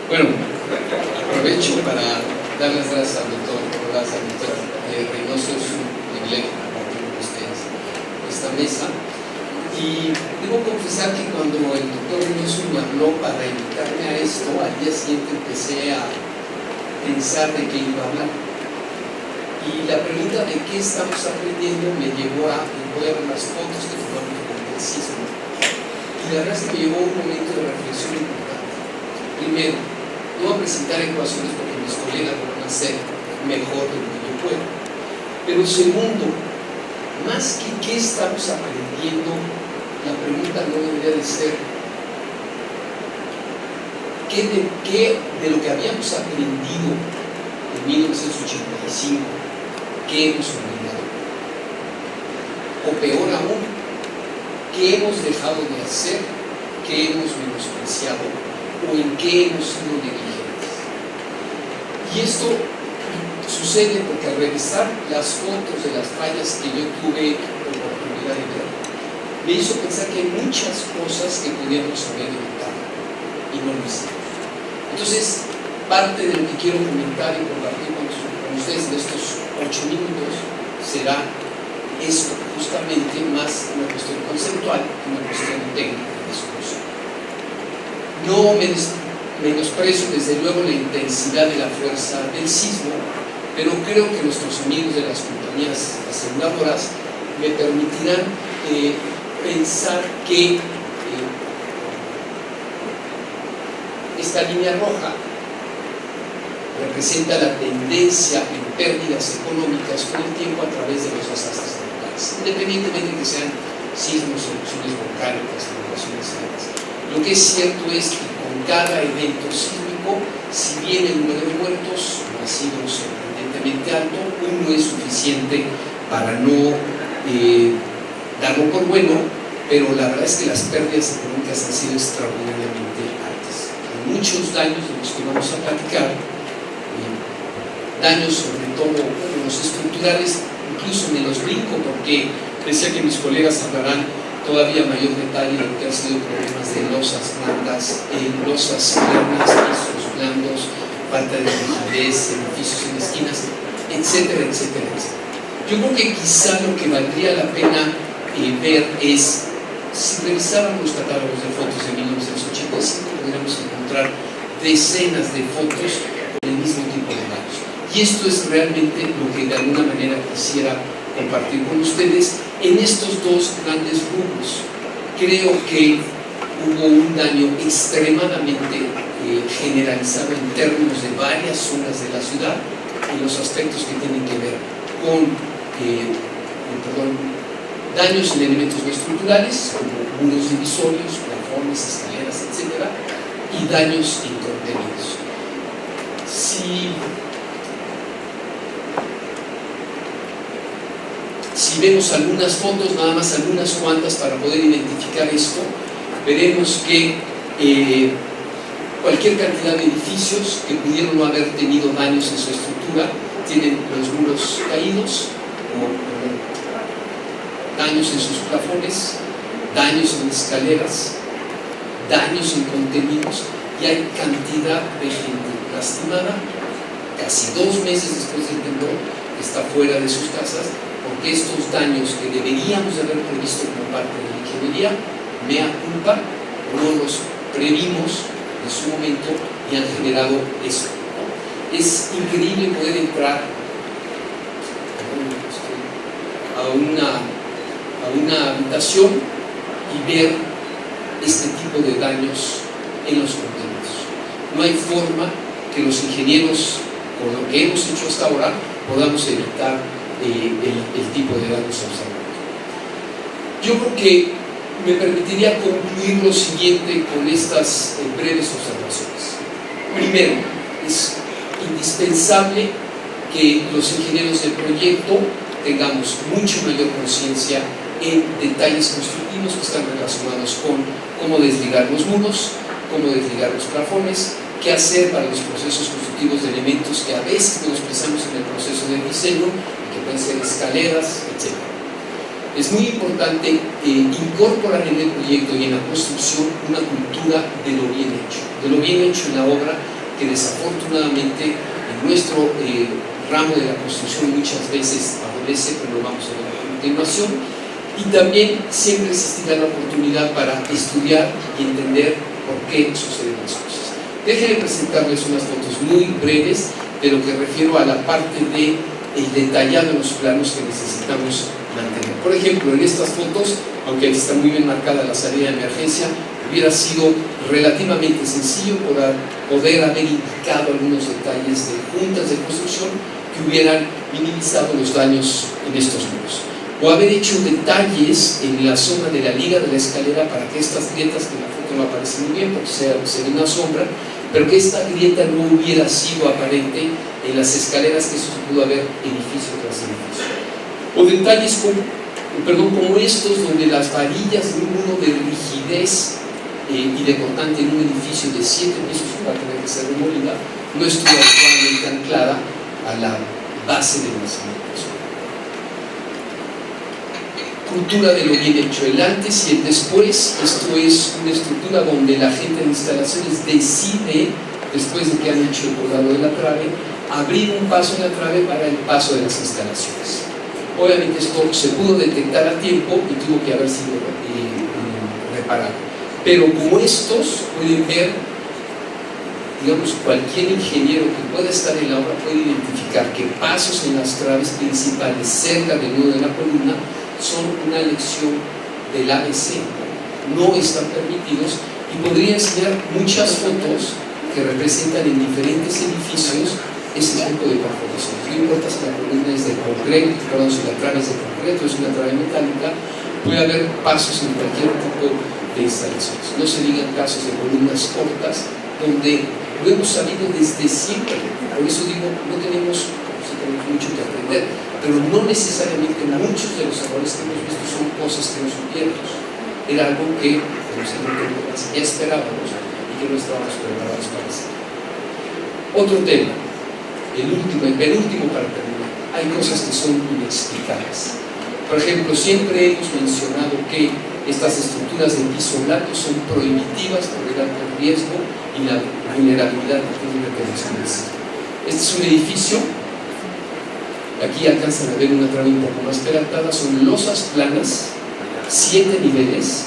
Bueno, aprovecho para dar las gracias al doctor Reynoso. Es un privilegio compartir con ustedes esta mesa. Y debo confesar que cuando el doctor Reynoso me habló para invitarme a esto, al día siguiente empecé a pensar de qué iba a hablar. Y la pregunta de qué estamos aprendiendo me llevó a ver las fotos que tomamos durante el sismo. Y la verdad es que me llevó un momento de reflexión importante. Primero, no voy a presentar ecuaciones porque mis colegas lo van a hacer mejor de lo que yo puedo. Pero segundo, más que qué estamos aprendiendo, la pregunta no debería de ser qué de lo que habíamos aprendido en 1985, qué hemos olvidado. O peor aún, qué hemos dejado de hacer, qué hemos menospreciado o en qué hemos sido negligentes. Y esto sucede porque al revisar las fotos de las fallas que yo tuve oportunidad de ver, me hizo pensar que hay muchas cosas que pudiéramos haber evitado y no lo hicimos. Entonces, parte de lo que quiero comentar y compartir con ustedes en estos 8 minutos será esto, justamente más una cuestión conceptual que una cuestión técnica de discurso. No menosprecio desde luego la intensidad de la fuerza del sismo, pero creo que nuestros amigos de las compañías aseguradoras me permitirán pensar que esta línea roja representa la tendencia en pérdidas económicas con el tiempo a través de los desastres naturales, independientemente de que sean sismos, erupciones volcánicas, inundaciones aéreas. Lo que es cierto es que con cada evento sísmico, si bien el número de muertos no ha sido sorprendentemente alto, no es suficiente para no darlo por bueno, pero la verdad es que las pérdidas económicas han sido extraordinariamente altas. Hay muchos daños de los que vamos a platicar, daños sobre todo los estructurales, incluso me los brinco porque decía que mis colegas hablarán todavía mayor detalle de lo que han sido problemas de losas blandas, pisos blandos, falta de rigidez, edificios en esquinas, etcétera, etcétera, etcétera. Yo creo que quizá lo que valdría la pena ver es, si revisáramos los catálogos de fotos de 1985, podríamos encontrar decenas de fotos con el mismo tipo de daños. Y esto es realmente lo que de alguna manera quisiera compartir con ustedes en estos dos grandes rubros. Creo que hubo un daño extremadamente generalizado en términos de varias zonas de la ciudad, en los aspectos que tienen que ver con daños en elementos no estructurales, como muros divisorios, plafones, escaleras, etc., y daños en contenidos. Si vemos algunas fotos, nada más algunas cuantas para poder identificar esto, veremos que cualquier cantidad de edificios que pudieron no haber tenido daños en su estructura tienen los muros caídos o daños en sus plafones, daños en escaleras, daños en contenidos, y hay cantidad de gente lastimada casi 2 meses después del temblor que está fuera de sus casas porque estos daños que deberíamos de haber previsto como parte de la ingeniería, mea culpa, no los previmos en su momento y han generado eso. Es increíble poder entrar a una habitación y ver este tipo de daños en los contenidos. No hay forma que los ingenieros, con lo que hemos hecho hasta ahora, podamos evitar el tipo de daños observados. Yo creo que me permitiría concluir lo siguiente con estas breves observaciones. Primero, es indispensable que los ingenieros del proyecto tengamos mucho mayor conciencia en detalles constructivos que están relacionados con cómo desligar los muros, cómo desligar los plafones, qué hacer para los procesos constructivos de elementos que a veces menospreciamos en el proceso de diseño, que pueden ser escaleras, etc. Es muy importante incorporar en el proyecto y en la construcción una cultura de lo bien hecho en la obra, que desafortunadamente en nuestro ramo de la construcción muchas veces adolece, pero lo vamos a ver a continuación. Y también siempre existirá la oportunidad para estudiar y entender por qué suceden las cosas. Déjenme presentarles unas fotos muy breves de lo que refiero a la parte de el detallado en los planos que necesitamos mantener. Por ejemplo, en estas fotos, aunque aquí está muy bien marcada la salida de emergencia, hubiera sido relativamente sencillo poder haber indicado algunos detalles de juntas de construcción que hubieran minimizado los daños en estos muros, o haber hecho detalles en la zona de la liga de la escalera para que estas grietas, que en la foto no aparece muy bien porque se ve una sombra, pero que esta grieta no hubiera sido aparente en las escaleras, que eso se pudo haber edificio tras edificio. O detalles como estos, donde las varillas de un muro de rigidez y de cortante en un edificio de 7 pisos que va a tener que ser demolida, no estuvo adecuadamente anclada a la base de los cimientos. Cultura de lo bien hecho, el antes y el después. Esto es una estructura donde la gente de instalaciones decide, después de que han hecho el colado de la trave, abrir un paso en la trave para el paso de las instalaciones. Obviamente esto se pudo detectar a tiempo y tuvo que haber sido reparado. Pero como estos pueden ver, digamos, cualquier ingeniero que pueda estar en la obra puede identificar que pasos en las traves principales cerca del nudo de la columna son una lección del ABC, no están permitidos, y podría enseñar muchas fotos que representan en diferentes edificios ese tipo de perforaciones. No importa si la columna es de concreto, perdón, si la trave es de concreto, es una trave metálica, puede haber pasos en cualquier tipo de instalaciones. No se digan casos de columnas cortas, donde lo hemos sabido desde siempre. Por eso digo, no tenemos mucho que aprender, pero no necesariamente muchos de los errores que hemos visto son cosas que no supiéramos. Era algo que ya esperábamos y que no estábamos preparados para hacer. Otro tema, el penúltimo para terminar. Hay cosas que son inexplicables. Por ejemplo, siempre hemos mencionado que estas estructuras de piso blando son prohibitivas por el alto riesgo y la vulnerabilidad que tienen que mencionarse. Este es un edificio. Aquí alcanzan a ver una trave un poco más peraltada, son losas planas, 7 niveles,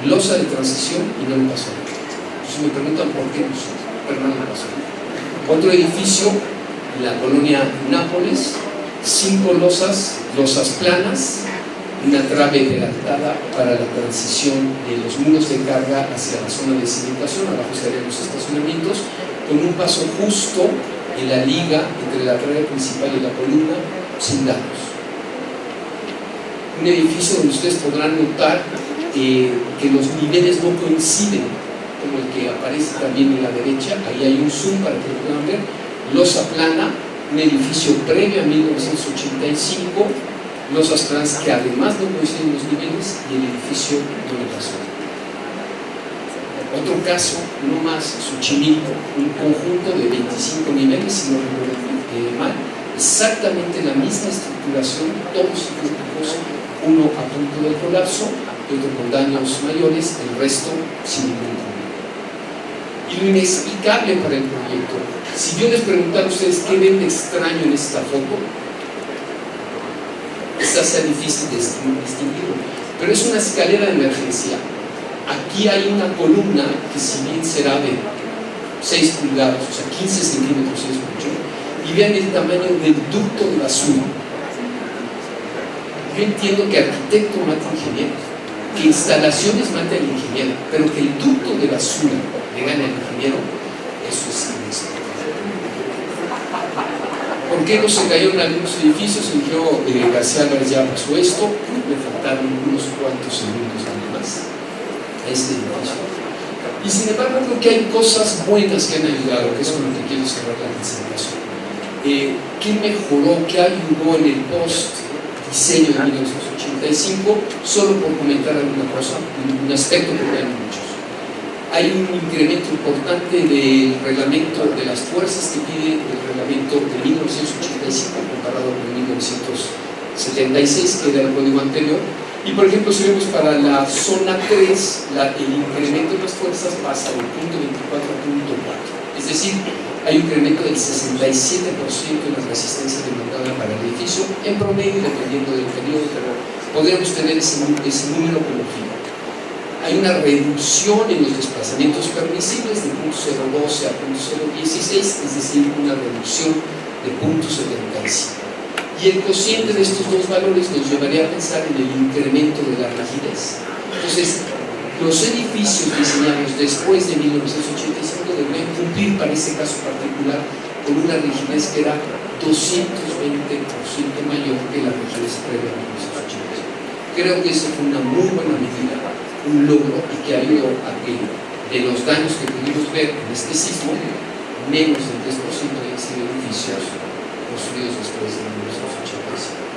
losa de transición y no le pasó nada. Entonces me preguntan por qué no son, pero no le pasó nada. Otro edificio en la colonia Nápoles, 5 losas planas, una trave peraltada para la transición de los muros de carga hacia la zona de cimentación, abajo estarían los estacionamientos, con un paso justo en la liga entre la trave principal y la columna, sin daños. Un edificio donde ustedes podrán notar que los niveles no coinciden, como el que aparece también en la derecha. Ahí hay un zoom para que lo puedan ver. Losa plana, un edificio previo a 1985, losas planas que además no coinciden los niveles, y el edificio no le pasó. Otro caso, no más, Xochimilco, un conjunto de 25 niveles, si no recuerdo mal, exactamente la misma estructuración, todos idénticos, uno a punto del colapso y otro con daños mayores, el resto sin ningún problema. Y lo inexplicable para el proyecto, si yo les preguntara a ustedes qué ven de extraño en esta foto, quizás sea difícil distinguirlo, pero es una escalera de emergencia. Aquí hay una columna que, si bien será de 6 pulgadas, o sea 15 centímetros, es mucho, y vean el tamaño del ducto de basura. Yo entiendo que arquitecto mata ingeniero, que instalaciones mata al ingeniero, pero que el ducto de basura le gane al ingeniero, eso es inexplicable. ¿Por qué no se cayeron algunos edificios? El ingeniero García Álvarez ya pasó esto, me faltaron unos cuantos segundos nada más a este edificio. Y sin embargo creo que hay cosas buenas que han ayudado, que es con lo que quiero cerrar la presentación. ¿Qué mejoró? ¿Qué ayudó en el post-diseño de 1985? Solo por comentar alguna cosa, un aspecto, porque hay muchos. Hay un incremento importante del reglamento de las fuerzas que pide el reglamento de 1985 comparado con 1976, que era el código anterior. Y por ejemplo, si vemos para la zona 3, el incremento de las fuerzas pasa del punto 24 a punto 4. Es decir, hay un incremento del 67% en la resistencia demandada para el edificio, en promedio, dependiendo del periodo, pero podríamos tener ese número como fijo. Hay una reducción en los desplazamientos permisibles de 0.012 a 0.016, es decir, una reducción de 0.75. Y el cociente de estos dos valores nos llevaría a pensar en el incremento de la rigidez. Entonces, los edificios diseñados después de 1985 deberían cumplir para ese caso particular con una rigidez que era 220% mayor que la rigidez previa a 1985. Creo que eso fue una muy buena medida, un logro, y que ayudó a que de los daños que pudimos ver en este sismo, menos del 3% hayan sido edificios construidos después de 1985.